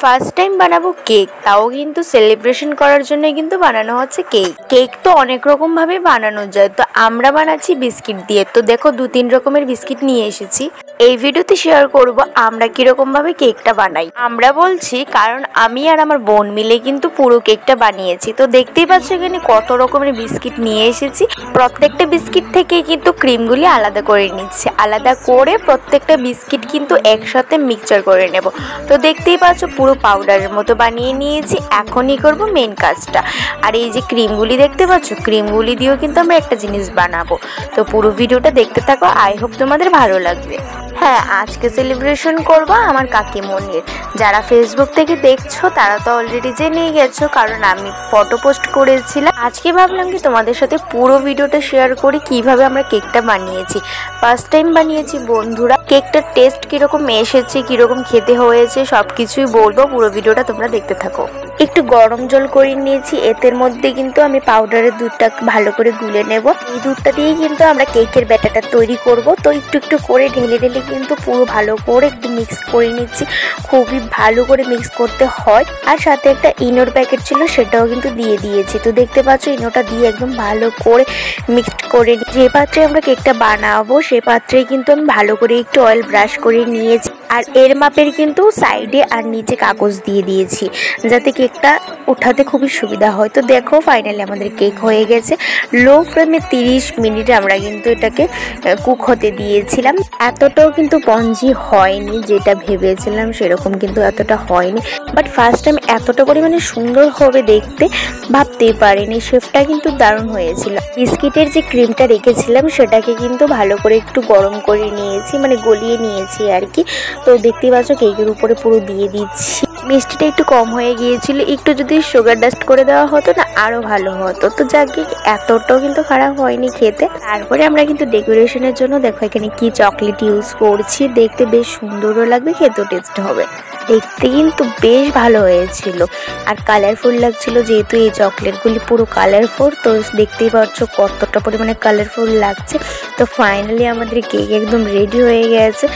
First time বানাবো cake, তাও কিন্তু সেলিব্রেশন করার জন্য কিন্তু বানানো হচ্ছে কেক। কেক তো অনেক রকম ভাবে বানানো যায়, তো আমরা বানাচ্ছি বিস্কিট দিয়ে। তো দেখো 2-3 রকমের বিস্কিট নিয়ে এসেছি। এই ভিডিওতে শেয়ার করব আমরা কিরকম ভাবে কেকটা বানাই। আমরা বলছি কারণ আমি আর আমার বোন মিলে কিন্তু পুরো কেকটা বানিয়েছি। তো দেখতেই পাচ্ছ এখানে কত রকমের বিস্কিট নিয়ে এসেছি। প্রত্যেকটা বিস্কিট থেকে কিন্তু ক্রিমগুলি আলাদা করে নিচ্ছে, আলাদা করে প্রত্যেকটা বিস্কিট কিন্তু একসাথে মিক্সচার করে নেব। তো দেখতেই পাচ্ছ পুরো পাউডারের মতো বানিয়ে নিয়েছি। এখনই করব মেন কাজটা। আর এই যে ক্রিমগুলি দেখতে পাচ্ছ, ক্রিমগুলি দিয়েও কিন্তু আমরা একটা জিনিস বানাবো। তো পুরো ভিডিওটা দেখতে থাকো, আই হোপ তোমাদের ভালো লাগবে। হ্যাঁ, আজকে সেলিব্রেশন করবো আমার কাকিমণির। যারা ফেসবুক থেকে দেখছো তারা তো অলরেডি জেনেই গেছো, কারণ আমি ফটো পোস্ট করেছিলাম। আজকে ভাবলাম কি তোমাদের সাথে পুরো ভিডিওটা শেয়ার করি কিভাবে আমরা কেকটা বানিয়েছি। ফার্স্ট টাইম বানিয়েছি বন্ধুরা। কেকটার টেস্ট কীরকম এসেছে, কীরকম খেতে হয়েছে সব কিছুই বলবো। পুরো ভিডিওটা তোমরা দেখতে থাকো। একটু গরম জল করে নিয়েছি, এতের মধ্যে কিন্তু আমি পাউডারের দুধটা ভালো করে গুলে নেব। এই দুধটা দিয়েই কিন্তু আমরা কেকের ব্যাটারটা তৈরি করব। তো একটু একটু করে ঢেলে ঢেলে কিন্তু পুরো ভালো করে একটু মিক্স করে নিচ্ছি। খুবই ভালো করে মিক্স করতে হয়। আর সাথে একটা ইনোর প্যাকেট ছিল, সেটাও কিন্তু দিয়ে দিয়েছি। তো দেখতে পাচ্ছ ইনোটা দিয়ে একদম ভালো করে মিক্সড করে যে পাত্রে আমরা কেকটা বানাবো সেই পাত্রেই কিন্তু আমি ভালো করে একটু অয়েল ব্রাশ করে নিয়েছি। আর এর মাপের কিন্তু সাইডে আর নিচে কাগজ দিয়ে দিয়েছি যাতে কেকটা ওঠাতে খুবই সুবিধা হয়। তো দেখো ফাইনালি আমাদের কেক হয়ে গেছে। লো ফ্লেমে 30 মিনিট আমরা কিন্তু এটাকে কুক হতে দিয়েছিলাম। এতটাও কিন্তু স্পঞ্জি হয়নি, যেটা ভেবেছিলাম সেরকম কিন্তু এতটা হয়নি। বাট ফার্স্ট টাইম এতটা পরিমাণে সুন্দর হবে দেখতে ভাবতেই পারিনি। শেফটা কিন্তু দারুণ হয়েছিল। বিস্কিটের যে ক্রিমটা রেখেছিলাম সেটাকে কিন্তু ভালো করে একটু গরম করে নিয়েছি, মানে গলিয়ে নিয়েছি আর কি। তো দেখতেই পাচ্ছ কেকের উপরে পুরো দিয়ে দিচ্ছি। মিষ্টিটা একটু কম হয়ে গিয়েছিল, একটু যদি সুগার ডাস্ট করে দেওয়া হতো না আরও ভালো হতো। তো যাকে এতটাও কিন্তু খারাপ হয়নি খেতে। তারপরে আমরা কিন্তু ডেকোরেশনের জন্য দেখো এখানে কি চকলেট ইউজ করছি। দেখতে বেশ সুন্দরও লাগবে, খেতেও টেস্ট হবে। দেখতে কিন্তু বেশ ভালো হয়েছিল আর কালারফুল লাগছিল, যেহেতু এই চকলেটগুলি পুরো কালারফুল। তো দেখতেই পাচ্ছ কতটা পরিমাণে কালারফুল লাগছে। তো ফাইনালি আমাদের কেক একদম রেডি হয়ে গেছে।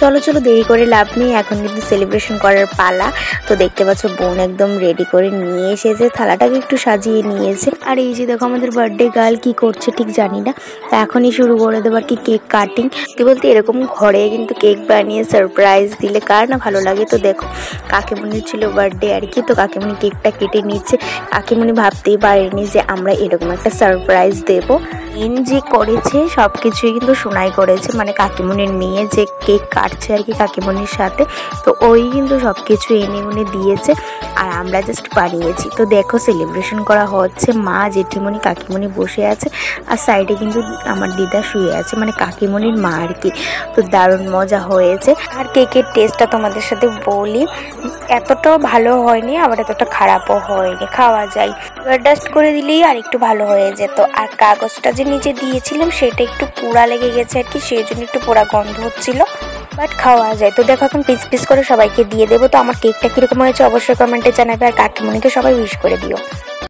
চলো চলো দেরি করে লাভ নেই, এখন কিন্তু সেলিব্রেশন করার পালা। তো দেখতে পাচ্ছ বোন একদম রেডি করে নিয়ে এসেছে, থালাটাকে একটু সাজিয়ে নিয়েছে। আর এই যে দেখো আমাদের বার্থডে গার্ল কি করছে ঠিক জানি না। তো এখনই শুরু করে দেবো আর কি কেক কাটিং। কি বলতে এরকম ঘরে কিন্তু কেক বানিয়ে সারপ্রাইজ দিলে কার না ভালো লাগে। তো দেখো কাকিমণির ছিল বার্থডে আর কি। তো কাকিমণি কেকটা কেটে নিচ্ছে। কাকিমণি ভাবতেই পারেনি যে আমরা এরকম একটা সারপ্রাইজ দেবো। মেন যে করেছে সব কিছুই কিন্তু সোনাই করেছে, মানে কাকিমণির মেয়ে যে কেক কাটছে আর কি কাকিমণির সাথে। তো ওই কিন্তু সব কিছু এনে উনে দিয়েছে আর আমরা জাস্ট বানিয়েছি। তো দেখো সেলিব্রেশন করা হচ্ছে, মা জেঠিমণি কাকিমণি বসে আছে আর সাইডে কিন্তু আমার দিদা শুয়ে আছে, মানে কাকিমণির মা আর কি। তো দারুণ মজা হয়েছে। আর কেকের টেস্টটা তোমাদের সাথে বলি, এতটাও ভালো হয়নি আবার এতটা খারাপও হয়নি, খাওয়া যায়। ডাস্ট করে দিলেই আর একটু ভালো হয়ে যেত। আর কাগজটা যে নিচে দিয়েছিলাম সেটা একটু পোড়া লেগে গেছে আর কি, সেই জন্য একটু পোড়া গন্ধ হচ্ছিল, বাট খাওয়া যায়। তো দেখো এখন পিস পিস করে সবাইকে দিয়ে দেবো। তো আমার কেকটা কীরকম হয়েছে অবশ্যই কমেন্টে জানাবে, আর কাকিমণিকে সবাই উইশ করে দিও।